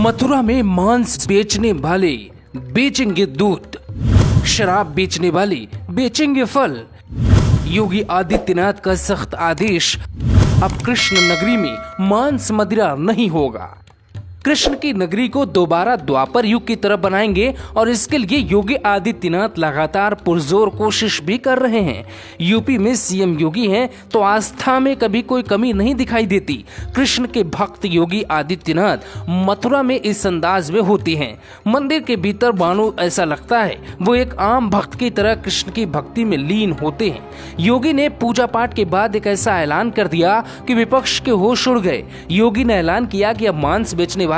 मथुरा में मांस बेचने वाले बेचेंगे दूध, शराब बेचने वाले बेचेंगे फल। योगी आदित्यनाथ का सख्त आदेश, अब कृष्ण नगरी में मांस मदिरा नहीं होगा। कृष्ण की नगरी को दोबारा द्वापर युग की तरह बनाएंगे और इसके लिए योगी आदित्यनाथ लगातार पुरजोर कोशिश भी कर रहे हैं। यूपी में सीएम योगी हैं तो आस्था में कभी कोई कमी नहीं दिखाई देती। कृष्ण के भक्त योगी आदित्यनाथ मथुरा में इस अंदाज में होते हैं। मंदिर के भीतर मानो ऐसा लगता है वो एक आम भक्त की तरह कृष्ण की भक्ति में लीन होते हैं। योगी ने पूजा पाठ के बाद एक ऐसा ऐलान कर दिया कि विपक्ष के होश उड़ गए। योगी ने ऐलान किया कि अब मांस बेचने वाला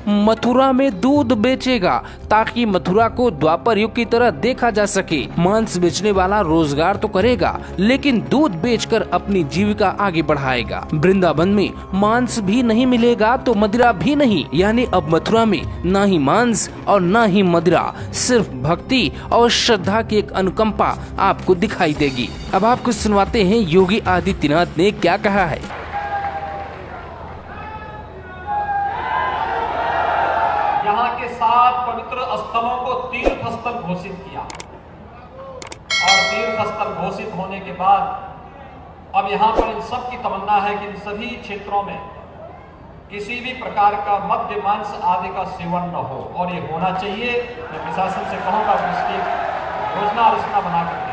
मथुरा में दूध बेचेगा ताकि मथुरा को द्वापर युग की तरह देखा जा सके। मांस बेचने वाला रोजगार तो करेगा लेकिन दूध बेचकर अपनी जीविका आगे बढ़ाएगा। वृंदावन में मांस भी नहीं मिलेगा तो मदिरा भी नहीं, यानी अब मथुरा में ना ही मांस और ना ही मदिरा, सिर्फ भक्ति और श्रद्धा की एक अनुकंपा आपको दिखाई देगी। अब आपको सुनवाते हैं योगी आदित्यनाथ ने क्या कहा है। यहाँ के 7 पवित्र स्थलों को तीर्थ स्थल घोषित किया और तीर्थ स्थल घोषित होने के बाद अब यहाँ पर इन सब की तमन्ना है कि इन सभी क्षेत्रों में किसी भी प्रकार का मद्य मांस आदि का सेवन न हो और ये होना चाहिए। मैं प्रशासन से कहूँगा कि इसकी योजना रचना बना करके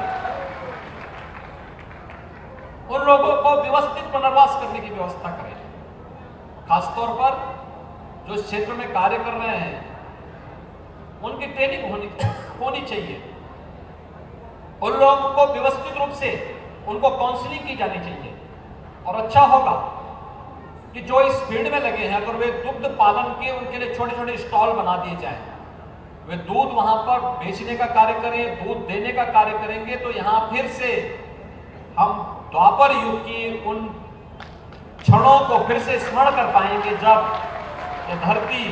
उन लोगों को व्यवस्थित पुनर्वास करने की व्यवस्था करें। खासतौर पर जो इस क्षेत्र में कार्य कर रहे हैं उनकी ट्रेनिंग होनी चाहिए। उन लोगों को व्यवस्थित रूप से उनको काउंसलिंग की जानी चाहिए। और अच्छा होगा कि जो इस फील्ड में लगे हैं अगर वे दुग्ध पालन के उनके लिए छोटे छोटे स्टॉल बना दिए जाएं, वे दूध वहां पर बेचने का कार्य करें, दूध देने का कार्य करेंगे तो यहां फिर से हम द्वापर युग की उन क्षणों को फिर से स्मरण कर पाएंगे जब ये धरती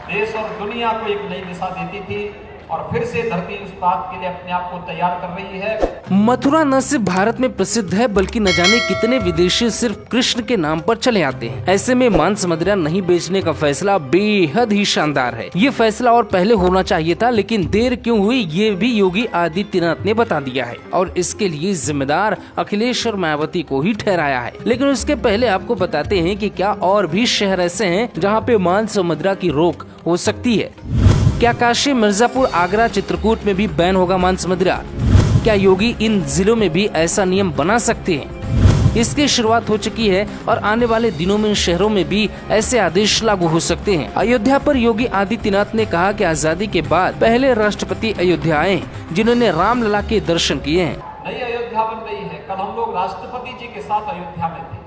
देश और दुनिया को एक नई दिशा देती थी और फिर से धरती उस बात के लिए अपने आप को तैयार कर रही है। मथुरा न सिर्फ भारत में प्रसिद्ध है बल्कि न जाने कितने विदेशी सिर्फ कृष्ण के नाम पर चले आते हैं। ऐसे में मांस मदिरा नहीं बेचने का फैसला बेहद ही शानदार है। ये फैसला और पहले होना चाहिए था लेकिन देर क्यों हुई ये भी योगी आदित्यनाथ ने बता दिया है और इसके लिए जिम्मेदार अखिलेश और मायावती को ही ठहराया है। लेकिन उसके पहले आपको बताते हैं कि क्या और भी शहर ऐसे हैं जहाँ पे मांस और मदिरा की रोक हो सकती है। क्या काशी, मिर्जापुर, आगरा, चित्रकूट में भी बैन होगा मांस मदिरा? क्या योगी इन जिलों में भी ऐसा नियम बना सकते हैं? इसकी शुरुआत हो चुकी है और आने वाले दिनों में इन शहरों में भी ऐसे आदेश लागू हो सकते हैं। अयोध्या पर योगी आदित्यनाथ ने कहा कि आजादी के बाद पहले राष्ट्रपति अयोध्या आए जिन्होंने रामलला के दर्शन किए हैं। नई अयोध्या बन रही है। कल हम लोग राष्ट्रपति जी के साथ अयोध्या में थे।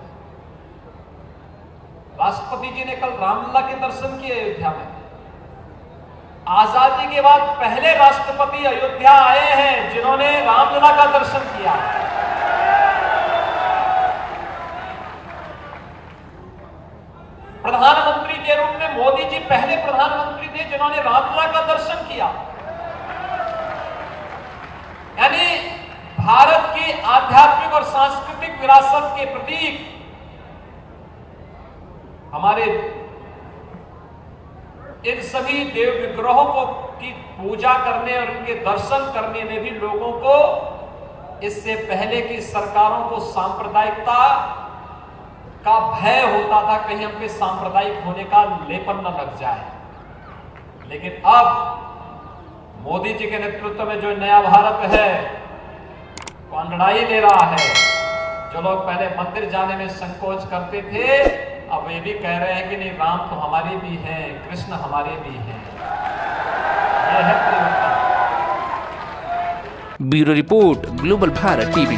राष्ट्रपति जी ने कल रामलला के दर्शन किए अयोध्या में। आजादी के बाद पहले राष्ट्रपति अयोध्या आए हैं जिन्होंने रामलला का दर्शन किया। प्रधानमंत्री के रूप में मोदी जी पहले प्रधानमंत्री थे जिन्होंने रामलला का दर्शन किया। यानी भारत की आध्यात्मिक और सांस्कृतिक विरासत के प्रतीक हमारे इन सभी देव विग्रहों को की पूजा करने और उनके दर्शन करने में भी लोगों को इससे पहले की सरकारों को सांप्रदायिकता का भय होता था, कहीं हम पे सांप्रदायिक होने का लेपन न लग जाए। लेकिन अब मोदी जी के नेतृत्व में जो नया भारत है वो अंगड़ाई ले रहा है। जो लोग पहले मंदिर जाने में संकोच करते थे अब ये भी कह रहे हैं कि नहीं, राम तो हमारे भी हैं, कृष्ण हमारे भी हैं। ये है परिवर्तन। Bureau report, global Bharat TV.